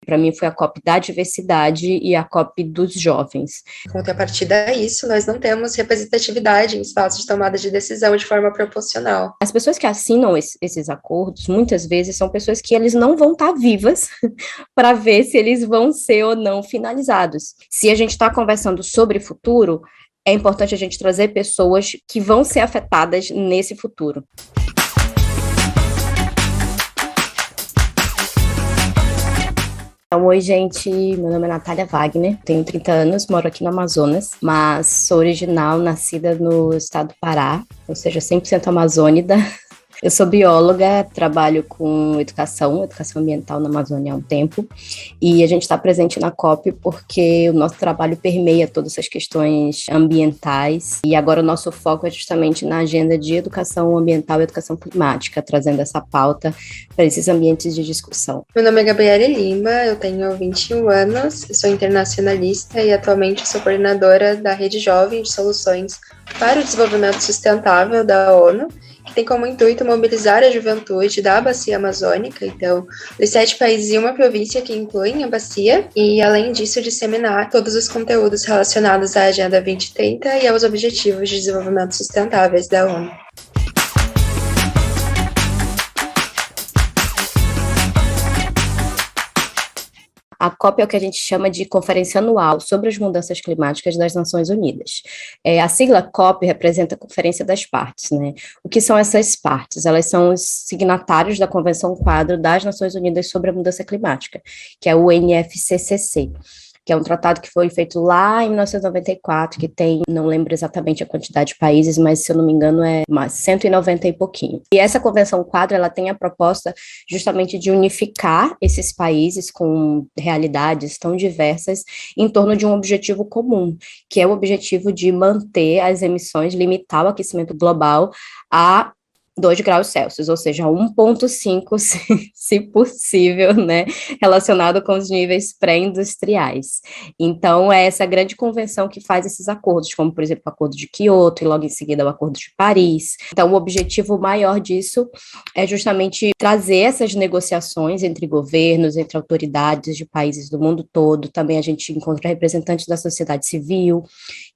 Para mim foi a COP da diversidade e a COP dos jovens. Contrapartida a isso, nós não temos representatividade em espaços de tomada de decisão de forma proporcional. As pessoas que assinam esses acordos, muitas vezes, são pessoas que eles não vão estar vivas para ver se eles vão ser ou não finalizados. Se a gente está conversando sobre futuro, é importante a gente trazer pessoas que vão ser afetadas nesse futuro. Então, oi, gente, meu nome é Natália Wagner, tenho 30 anos, moro aqui no Amazonas, mas sou original, nascida no estado do Pará, ou seja, 100% amazônida. Eu sou bióloga, trabalho com educação ambiental na Amazônia há um tempo, e a gente está presente na COP porque o nosso trabalho permeia todas essas questões ambientais, e agora o nosso foco é justamente na agenda de educação ambiental e educação climática, trazendo essa pauta para esses ambientes de discussão. Meu nome é Gabriela Lima, eu tenho 21 anos, sou internacionalista e atualmente sou coordenadora da Rede Jovem de Soluções para o Desenvolvimento Sustentável da ONU, que tem como intuito mobilizar a juventude da Bacia Amazônica, então, dos 7 países e uma província que incluem a bacia, e, além disso, disseminar todos os conteúdos relacionados à Agenda 2030 e aos Objetivos de Desenvolvimento Sustentáveis da ONU. A COP é o que a gente chama de Conferência Anual sobre as Mudanças Climáticas das Nações Unidas. A sigla COP representa a Conferência das Partes, né? O que são essas partes? Elas são os signatários da Convenção Quadro das Nações Unidas sobre a Mudança Climática, que é o UNFCCC, que é um tratado que foi feito lá em 1994, que tem, não lembro exatamente a quantidade de países, mas se eu não me engano é 190 e pouquinho. E essa Convenção Quadro, ela tem a proposta justamente de unificar esses países com realidades tão diversas em torno de um objetivo comum, que é o objetivo de manter as emissões, limitar o aquecimento global a 2 graus Celsius, ou seja, 1,5, se possível, né, relacionado com os níveis pré-industriais. Então, é essa grande convenção que faz esses acordos, como, por exemplo, o Acordo de Quioto e logo em seguida o Acordo de Paris. Então, o objetivo maior disso é justamente trazer essas negociações entre governos, entre autoridades de países do mundo todo. Também a gente encontra representantes da sociedade civil,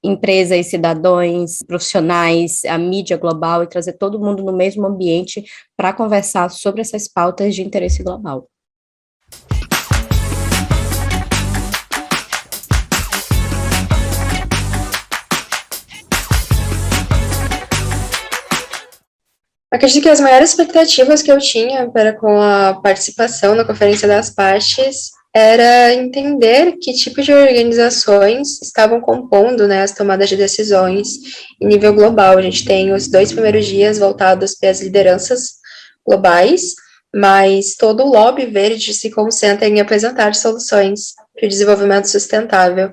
empresas, cidadãos, profissionais, a mídia global, e trazer todo mundo no mesmo ambiente para conversar sobre essas pautas de interesse global. Acredito que as maiores expectativas que eu tinha para com a participação na Conferência das Partes era entender que tipo de organizações estavam compondo, né, as tomadas de decisões em nível global. A gente tem os 2 primeiros dias voltados para as lideranças globais, mas todo o lobby verde se concentra em apresentar soluções para o desenvolvimento sustentável.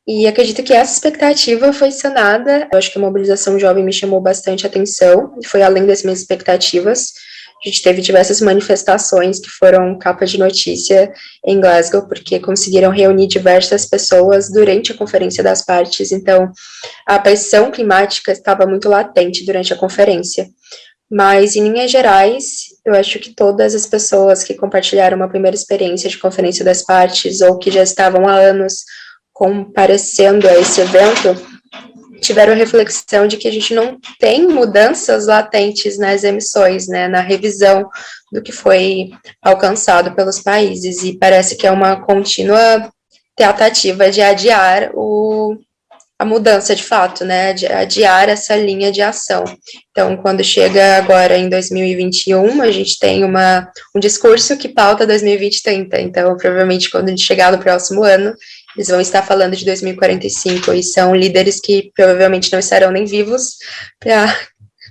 E acredito que essa expectativa foi sanada. Eu acho que a mobilização jovem me chamou bastante atenção, e foi além das minhas expectativas. A gente teve diversas manifestações que foram capa de notícia em Glasgow, porque conseguiram reunir diversas pessoas durante a Conferência das Partes, então a pressão climática estava muito latente durante a conferência. Mas, em linhas gerais, eu acho que todas as pessoas que compartilharam uma primeira experiência de Conferência das Partes, ou que já estavam há anos comparecendo a esse evento, tiveram a reflexão de que a gente não tem mudanças latentes nas emissões, né, na revisão do que foi alcançado pelos países, e parece que é uma contínua tentativa de adiar a mudança de fato, né, de adiar essa linha de ação. Então, quando chega agora em 2021, a gente tem um discurso que pauta 2030, então, provavelmente, quando a gente chegar no próximo ano, eles vão estar falando de 2045, e são líderes que provavelmente não estarão nem vivos para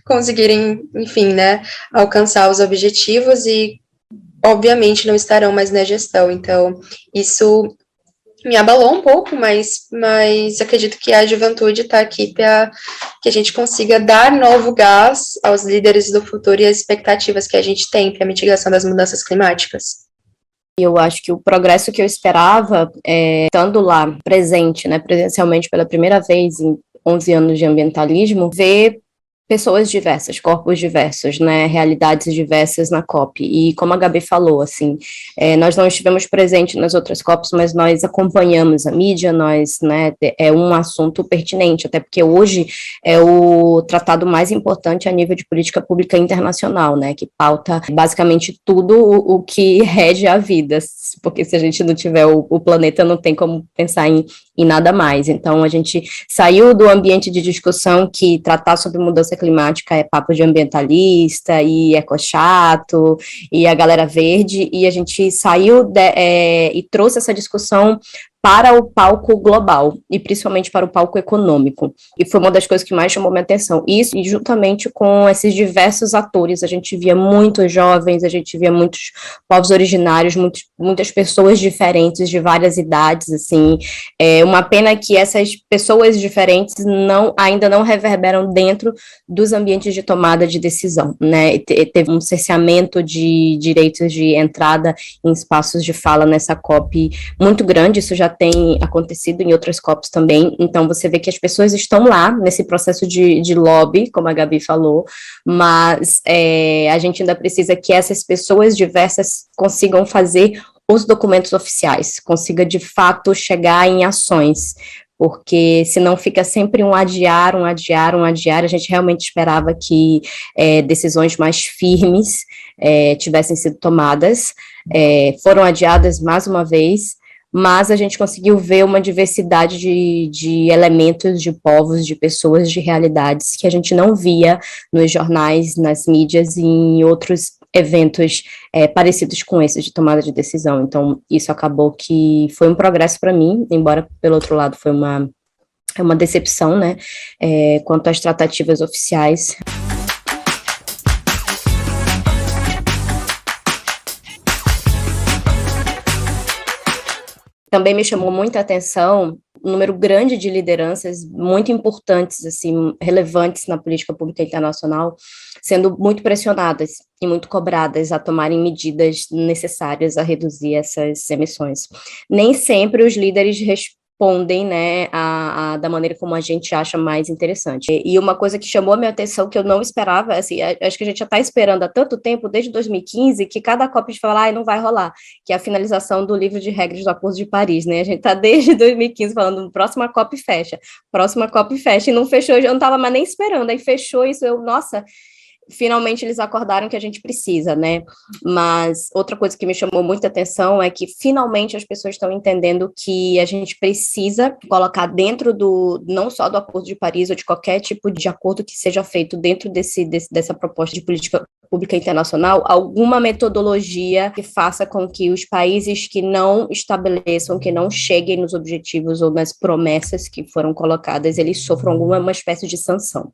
conseguirem, enfim, né, alcançar os objetivos, e obviamente não estarão mais na gestão. Então, isso me abalou um pouco, mas acredito que a juventude está aqui para que a gente consiga dar novo gás aos líderes do futuro e as expectativas que a gente tem para a mitigação das mudanças climáticas. Eu acho que o progresso que eu esperava, estando lá presente, né, presencialmente pela primeira vez em 11 anos de ambientalismo, ver pessoas diversas, corpos diversos, né, realidades diversas na COP, e como a Gabi falou, assim, nós não estivemos presentes nas outras COPs, mas nós acompanhamos a mídia, né, é um assunto pertinente, até porque hoje é o tratado mais importante a nível de política pública internacional, né, que pauta basicamente tudo o que rege a vida, porque se a gente não tiver o planeta, não tem como pensar em nada mais. Então, a gente saiu do ambiente de discussão que tratar sobre mudança climática é papo de ambientalista e ecochato e a galera verde, e a gente saiu e trouxe essa discussão para o palco global, e principalmente para o palco econômico, e foi uma das coisas que mais chamou minha atenção, isso, e juntamente com esses diversos atores, a gente via muitos jovens, a gente via muitos povos originários, muitas pessoas diferentes, de várias idades, assim, uma pena que essas pessoas diferentes ainda não reverberam dentro dos ambientes de tomada de decisão, né, teve um cerceamento de direitos de entrada em espaços de fala nessa COP muito grande, isso já tem acontecido em outras COPs também, então você vê que as pessoas estão lá nesse processo de lobby, como a Gabi falou, mas a gente ainda precisa que essas pessoas diversas consigam fazer os documentos oficiais, consiga de fato chegar em ações, porque senão fica sempre um adiar, a gente realmente esperava que decisões mais firmes tivessem sido tomadas, foram adiadas mais uma vez, mas a gente conseguiu ver uma diversidade de elementos, de povos, de pessoas, de realidades que a gente não via nos jornais, nas mídias e em outros eventos parecidos com esses de tomada de decisão. Então, isso acabou que foi um progresso para mim, embora, pelo outro lado, foi uma decepção, né, quanto às tratativas oficiais. Também me chamou muita atenção um número grande de lideranças muito importantes, assim, relevantes na política pública internacional, sendo muito pressionadas e muito cobradas a tomarem medidas necessárias a reduzir essas emissões. Nem sempre os líderes respondem, né, da maneira como a gente acha mais interessante. E uma coisa que chamou a minha atenção, que eu não esperava, assim, acho que a gente já está esperando há tanto tempo, desde 2015, que cada COP a gente fala, não vai rolar, que é a finalização do livro de regras do Acordo de Paris, né, a gente está desde 2015 falando, próxima COP fecha, e não fechou, eu não estava mais nem esperando, aí fechou isso, nossa, finalmente eles acordaram que a gente precisa, né, mas outra coisa que me chamou muita atenção é que finalmente as pessoas estão entendendo que a gente precisa colocar dentro não só do Acordo de Paris, ou de qualquer tipo de acordo que seja feito dentro dessa proposta de política pública internacional, alguma metodologia que faça com que os países que não estabeleçam, que não cheguem nos objetivos ou nas promessas que foram colocadas, eles sofram alguma espécie de sanção.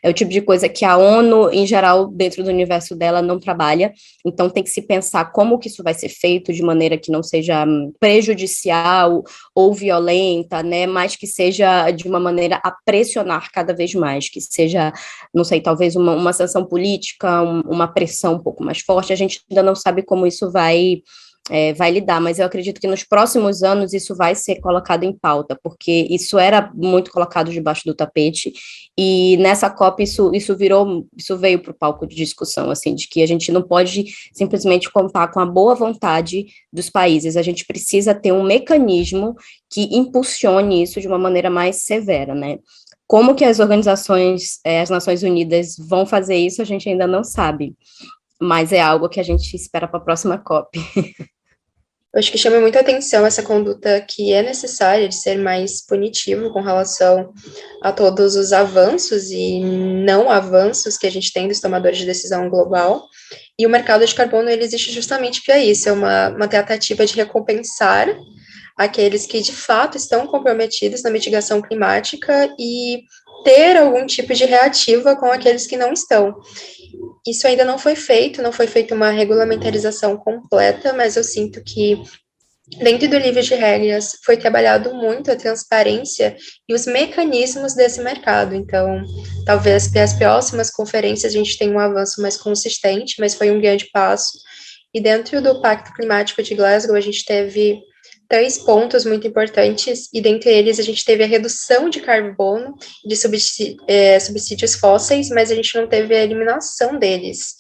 É o tipo de coisa que a ONU, em geral, dentro do universo dela, não trabalha, então tem que se pensar como que isso vai ser feito de maneira que não seja prejudicial ou violenta, né, mas que seja de uma maneira a pressionar cada vez mais, que seja, não sei, talvez uma sanção política, uma pressão um pouco mais forte, a gente ainda não sabe como isso vai lidar, mas eu acredito que nos próximos anos isso vai ser colocado em pauta, porque isso era muito colocado debaixo do tapete, e nessa COP isso veio para o palco de discussão, assim, de que a gente não pode simplesmente contar com a boa vontade dos países, a gente precisa ter um mecanismo que impulsione isso de uma maneira mais severa, né? Como que as organizações, as Nações Unidas vão fazer isso, a gente ainda não sabe, mas é algo que a gente espera para a próxima COP. Eu acho que chama muita atenção essa conduta que é necessária de ser mais punitivo com relação a todos os avanços e não avanços que a gente tem dos tomadores de decisão global. E o mercado de carbono, ele existe justamente para isso, é uma tentativa de recompensar aqueles que, de fato, estão comprometidos na mitigação climática e ter algum tipo de reativa com aqueles que não estão. Isso ainda não foi feita uma regulamentarização completa, mas eu sinto que dentro do livro de regras foi trabalhado muito a transparência e os mecanismos desse mercado. Então, talvez para as próximas conferências a gente tenha um avanço mais consistente, mas foi um grande passo. E dentro do Pacto Climático de Glasgow, a gente teve 3 pontos muito importantes, e dentre eles a gente teve a redução de carbono de subsídios fósseis, mas a gente não teve a eliminação deles.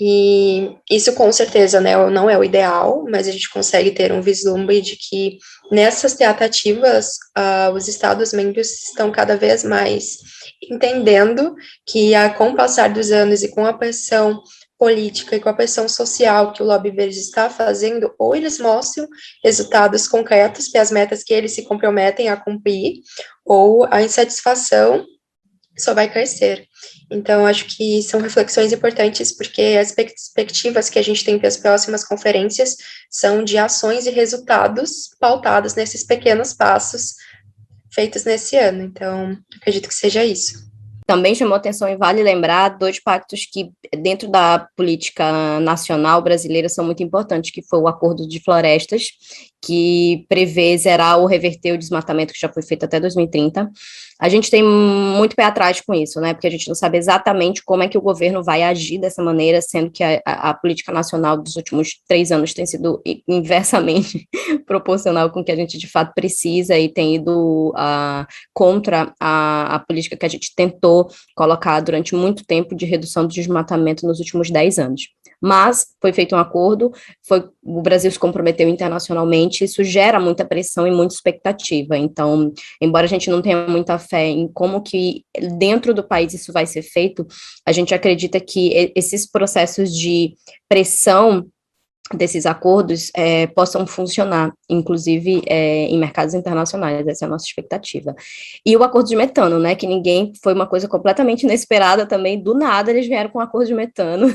E isso com certeza, né, não é o ideal, mas a gente consegue ter um vislumbre de que nessas tratativas os Estados-membros estão cada vez mais entendendo que com o passar dos anos e com a pressão política e com a pressão social que o lobby verde está fazendo, ou eles mostram resultados concretos para as metas que eles se comprometem a cumprir, ou a insatisfação só vai crescer. Então, acho que são reflexões importantes, porque as perspectivas que a gente tem para as próximas conferências são de ações e resultados pautados nesses pequenos passos feitos nesse ano. Então, acredito que seja isso. Também chamou atenção e vale lembrar 2 pactos que, dentro da política nacional brasileira, são muito importantes, que foi o Acordo de Florestas, que prevê zerar ou reverter o desmatamento que já foi feito até 2030. A gente tem muito pé atrás com isso, né, porque a gente não sabe exatamente como é que o governo vai agir dessa maneira, sendo que a política nacional dos últimos 3 anos tem sido inversamente proporcional com o que a gente de fato precisa e tem ido contra a política que a gente tentou colocar durante muito tempo de redução do desmatamento nos últimos 10 anos. Mas foi feito um acordo, o Brasil se comprometeu internacionalmente, isso gera muita pressão e muita expectativa. Então, embora a gente não tenha muita fé em como que dentro do país isso vai ser feito, a gente acredita que esses processos de pressão desses acordos possam funcionar, inclusive em mercados internacionais, essa é a nossa expectativa. E o acordo de metano, né, que foi uma coisa completamente inesperada também, do nada eles vieram com o acordo de metano.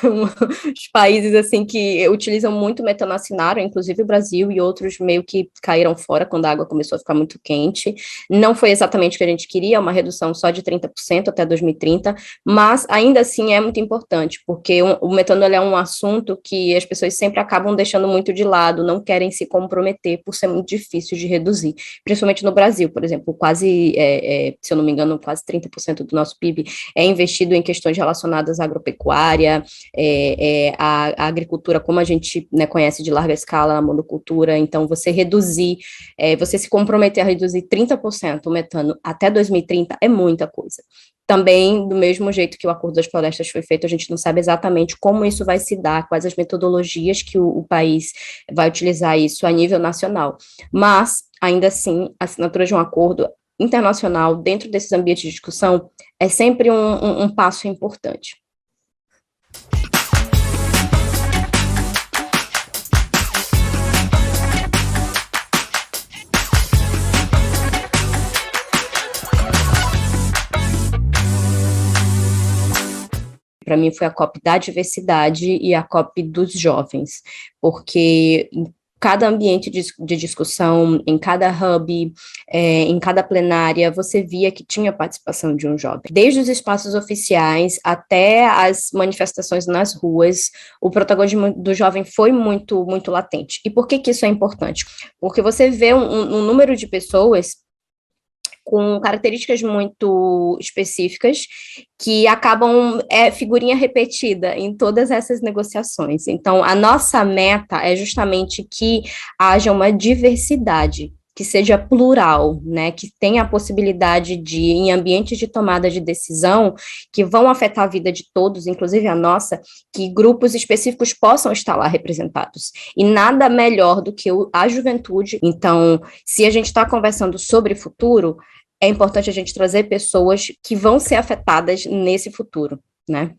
Os países, assim, que utilizam muito metano assinaram, inclusive o Brasil, e outros meio que caíram fora quando a água começou a ficar muito quente. Não foi exatamente o que a gente queria, uma redução só de 30% até 2030, mas ainda assim é muito importante, porque o metano ele é um assunto que as pessoas sempre acabam deixando muito de lado, não querem se comprometer por ser muito difícil de reduzir, principalmente no Brasil, por exemplo, quase, se eu não me engano, quase 30% do nosso PIB é investido em questões relacionadas à agropecuária, a agricultura, como a gente, né, conhece de larga escala, a monocultura. Então você você se comprometer a reduzir 30% o metano até 2030 é muita coisa. Também, do mesmo jeito que o Acordo das Florestas foi feito, a gente não sabe exatamente como isso vai se dar, quais as metodologias que o país vai utilizar isso a nível nacional. Mas, ainda assim, a assinatura de um acordo internacional dentro desses ambientes de discussão é sempre um passo importante. Para mim foi a COP da diversidade e a COP dos jovens, porque em cada ambiente de discussão, em cada hub, em cada plenária, você via que tinha participação de um jovem. Desde os espaços oficiais até as manifestações nas ruas, o protagonismo do jovem foi muito, muito latente. E por que isso é importante? Porque você vê um número de pessoas com características muito específicas que acabam figurinha repetida em todas essas negociações. Então, a nossa meta é justamente que haja uma diversidade, que seja plural, né, que tenha a possibilidade de, em ambientes de tomada de decisão, que vão afetar a vida de todos, inclusive a nossa, que grupos específicos possam estar lá representados. E nada melhor do que a juventude. Então, se a gente está conversando sobre futuro, é importante a gente trazer pessoas que vão ser afetadas nesse futuro, né?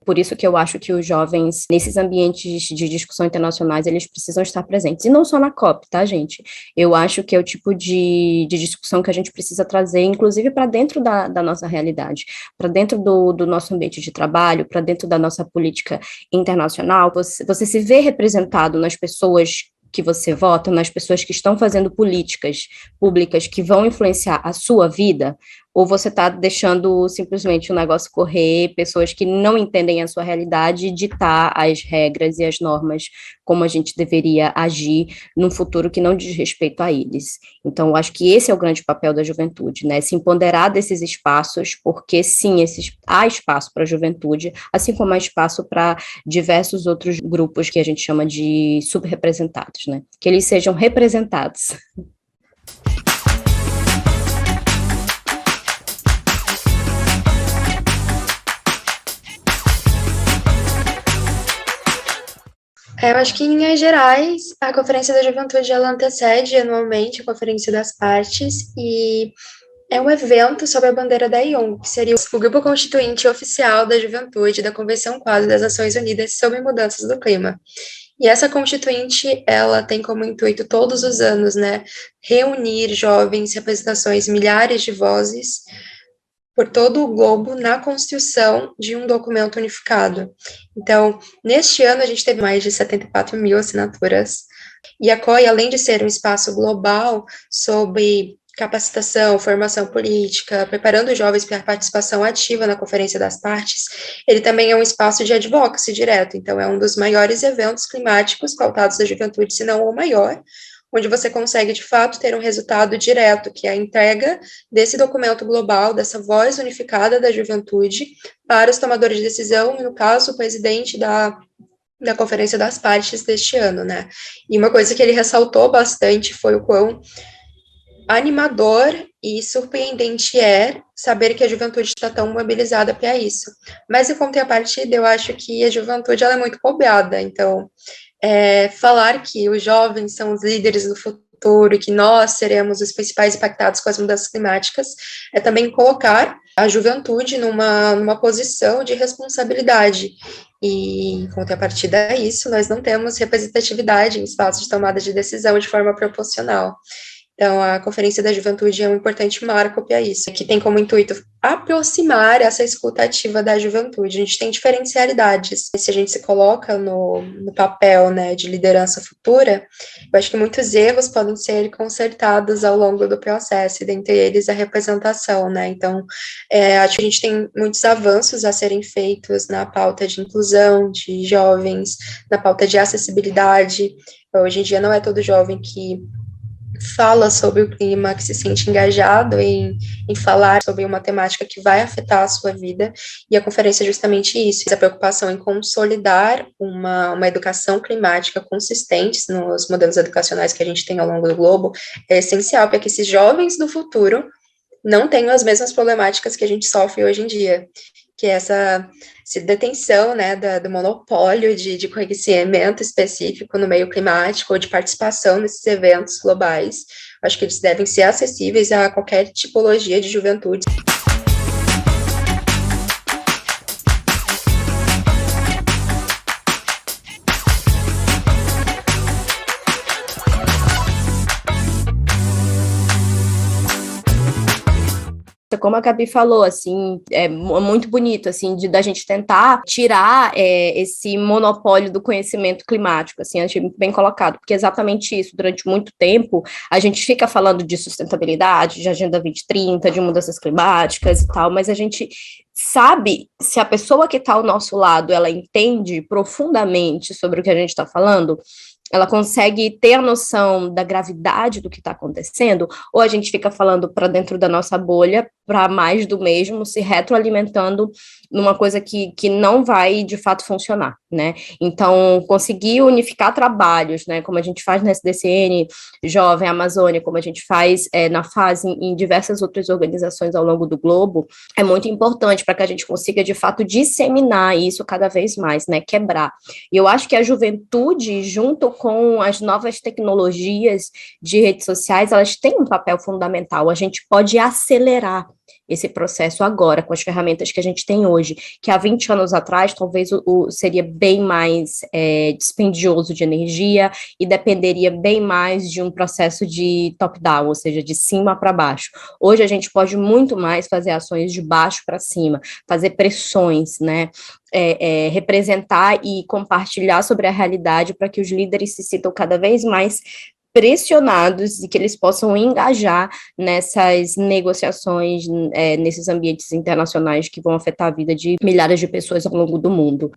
Por isso que eu acho que os jovens, nesses ambientes de discussão internacionais, eles precisam estar presentes. E não só na COP, tá, gente? Eu acho que é o tipo de discussão que a gente precisa trazer, inclusive para dentro da nossa realidade, para dentro do nosso ambiente de trabalho, para dentro da nossa política internacional. Você se vê representado nas pessoas que você vota, nas pessoas que estão fazendo políticas públicas que vão influenciar a sua vida, ou você está deixando simplesmente o negócio correr, pessoas que não entendem a sua realidade, ditar as regras e as normas como a gente deveria agir num futuro que não diz respeito a eles. Então, eu acho que esse é o grande papel da juventude, né? Se empoderar desses espaços, porque sim, há espaço para a juventude, assim como há espaço para diversos outros grupos que a gente chama de subrepresentados, né? Que eles sejam representados. Eu acho que, em linhas gerais, a Conferência da Juventude ela antecede anualmente a Conferência das Partes e é um evento sobre a bandeira da ION, que seria o grupo constituinte oficial da juventude da Convenção Quadro das Nações Unidas sobre Mudanças do Clima. E essa constituinte, ela tem como intuito todos os anos, né, reunir jovens, representações, milhares de vozes por todo o globo na construção de um documento unificado. Então, neste ano, a gente teve mais de 74 mil assinaturas, e a COI, além de ser um espaço global sobre capacitação, formação política, preparando os jovens para a participação ativa na Conferência das Partes, ele também é um espaço de advocacy direto, então é um dos maiores eventos climáticos pautados da juventude, se não o maior, onde você consegue, de fato, ter um resultado direto, que é a entrega desse documento global, dessa voz unificada da juventude para os tomadores de decisão, e, no caso, o presidente da Conferência das Partes deste ano, né? E uma coisa que ele ressaltou bastante foi o quão animador e surpreendente é saber que a juventude está tão mobilizada para isso. Mas, em contrapartida, eu acho que a juventude ela é muito cobrada, então falar que os jovens são os líderes do futuro e que nós seremos os principais impactados com as mudanças climáticas é também colocar a juventude numa posição de responsabilidade. E, em contrapartida a isso, nós não temos representatividade em espaços de tomada de decisão de forma proporcional. Então, a Conferência da Juventude é um importante marco para isso, que tem como intuito aproximar essa escuta ativa da juventude. A gente tem diferencialidades. Se a gente se coloca no papel, né, de liderança futura, eu acho que muitos erros podem ser consertados ao longo do processo, e dentre eles a representação, né? Então, acho que a gente tem muitos avanços a serem feitos na pauta de inclusão de jovens, na pauta de acessibilidade. Hoje em dia não é todo jovem que fala sobre o clima, que se sente engajado em falar sobre uma temática que vai afetar a sua vida, e a conferência é justamente isso, essa preocupação em consolidar uma educação climática consistente nos modelos educacionais que a gente tem ao longo do globo, é essencial para que esses jovens do futuro não tenham as mesmas problemáticas que a gente sofre hoje em dia, que é essa detenção, né, do monopólio de conhecimento específico no meio climático ou de participação nesses eventos globais. Acho que eles devem ser acessíveis a qualquer tipologia de juventude. Como a Gabi falou, assim, é muito bonito, assim, da gente tentar tirar esse monopólio do conhecimento climático, assim, achei muito bem colocado, porque é exatamente isso, durante muito tempo, a gente fica falando de sustentabilidade, de Agenda 2030, de mudanças climáticas e tal, mas a gente sabe se a pessoa que está ao nosso lado, ela entende profundamente sobre o que a gente está falando, ela consegue ter a noção da gravidade do que está acontecendo, ou a gente fica falando para dentro da nossa bolha, para mais do mesmo, se retroalimentando numa coisa que não vai, de fato, funcionar, né? Então, conseguir unificar trabalhos, né, como a gente faz na SDCN, Jovem Amazônia, como a gente faz na fase em diversas outras organizações ao longo do globo, é muito importante para que a gente consiga, de fato, disseminar isso cada vez mais, né, quebrar. E eu acho que a juventude, junto com as novas tecnologias de redes sociais, elas têm um papel fundamental. A gente pode acelerar esse processo agora, com as ferramentas que a gente tem hoje, que há 20 anos atrás talvez seria bem mais dispendioso de energia e dependeria bem mais de um processo de top-down, ou seja, de cima para baixo. Hoje a gente pode muito mais fazer ações de baixo para cima, fazer pressões, né? Representar e compartilhar sobre a realidade para que os líderes se sintam cada vez mais pressionados e que eles possam engajar nessas negociações, nesses ambientes internacionais que vão afetar a vida de milhares de pessoas ao longo do mundo.